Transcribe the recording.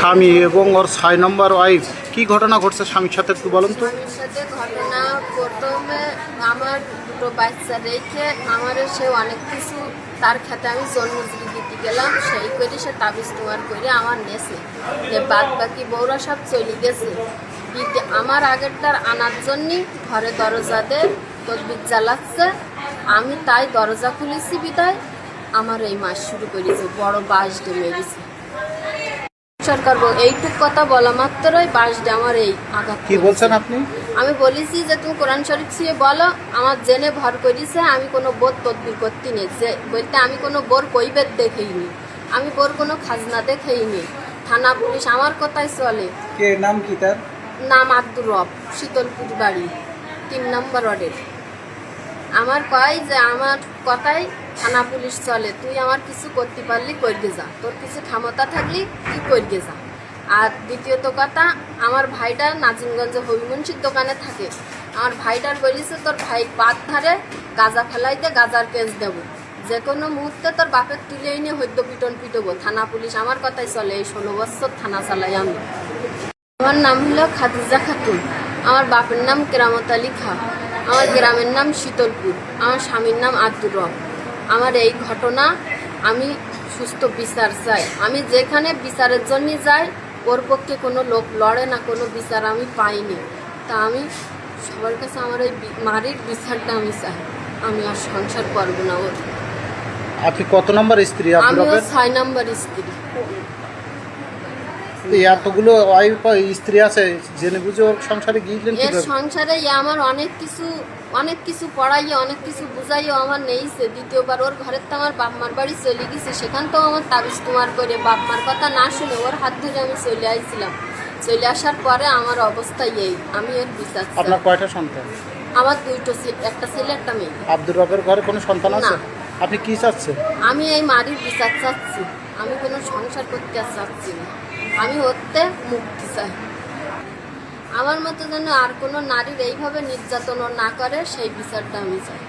স্বামী এবং ওর 6 নম্বর ওয়াইফ কি ঘটনা ঘটছে স্বামীর সাথে একটু বলুন তো। স্বামীর সাথে ঘটনা প্রথমে আমার দুটো বাচ্চা রেখে আমার সে অনেক কিছু তার খেতে আমি জন্মজুরি দিতে গেলাম, সেই করে সে তাবিজ তোমার করে আমার নেছে যে বাদ বাকি বউরা সব চলে গেছে। দিতে আমার আগেরটার আনার জন্যই ঘরে দরজাতে তদবির জ্বালাচ্ছে, আমি তাই দরজা খুলেছি বিদায় আমার এই মাস শুরু করেছে বড় বাঁশ দিয়ে মেরেছে। সরকার এইটুক কথা বলা মাত্রই বাঁশ দিয়ে আমার এই আঘাত। কি বলছেন আপনি? আমি বলেছি যে তুমি কোরআন শরীফ ছুঁয়ে বলো, আমার জেনে ভর করেছে আমি কোনো বোর তদবির করতে নেই, যে বলতে আমি কোনো বোর কৈবেদ দেখেইনি, আমি বোর কোনো খাজনা দেখেইনি। থানা পুলিশ আমার কথাই চলে। কে নাম কি তার? নাম আব্দুর রব, শীতলপুর বাড়ি, 3 নম্বর ওয়ার্ডের। আমার কয় যে আমার কথাই থানা পুলিশ চলে, তুই আমার কিছু করতে পারলি করবে যা, তোর কিছু ক্ষমতা থাকলি তুই করবে যা। আর দ্বিতীয়ত কথা, আমার ভাইটা নাজিমগঞ্জে হবিমুন্সির দোকানে থাকে, আমার ভাইটার বলিছে তোর ভাই পাত ধারে গাঁজা ফেলাইতে গাঁজার কেস দেবো, যে কোনো মুহূর্তে তোর বাপের তুলে এনে হদ্য পিটন পিটবো। থানা পুলিশ আমার কথাই চলে, এই 16 বছর থানা চালাই আমি। আমার নাম হলো খাদিজা খাতুন, আমার বাপের নাম কেরামত আলী খা, আমার গ্রামের নাম শীতলপুর, আমার স্বামীর নাম আব্দুর রব। আমার এই ঘটনা আমি সুস্থ বিচার চাই, আমি যেখানে বিচারের জন্য যাই ওর পক্ষে কোনো লোক লড়ে না, কোনো বিচার আমি পাইনি। তা আমি সবার কাছে আমার এই মারির বিচারটা আমি চাই, আমি আর সংসার করবো না ওর। আপনি কত নম্বর স্ত্রী? আমি ওর 6 নম্বর স্ত্রী। এতগুলো ওয়াইফ স্ত্রী আছে, জেনে বুঝে ওর সংসারে গিয়েছিলেন এর কিভাবে? সংসারে আমার অনেক কিছু পড়াইয়ে অনেক কিছু বুঝাইও আমার নেইছে। দ্বিতীয়বার ওর ঘরের তো আমার বাপমার বাড়ি চলে গেছে, সেখান তো আমার তাবিজ তোমার করে বাপমার কথা না শুনে ওর হাত ধরে আমি চলে আইছিলাম। চলে আসার পরে আমার অবস্থা এই, আমি এর বিচার চাই। আপনার কয়টা সন্তান? আমার 2টো ছেলে, একটা ছেলে একটা মেয়ে। আব্দুর রবের ঘরে কোনো সন্তান আছে? না। আপনি কি চাচ্ছেন? আমি এই মারির বিচার চাচ্ছি, আমি কোনো সংসার করতে আর চাচ্ছি না, আমি হতে মুক্তি চাই। আমার মতো যেন আর কোনো নারীর এইভাবে নির্যাতন না করে সেই বিচারটা আমি চাই।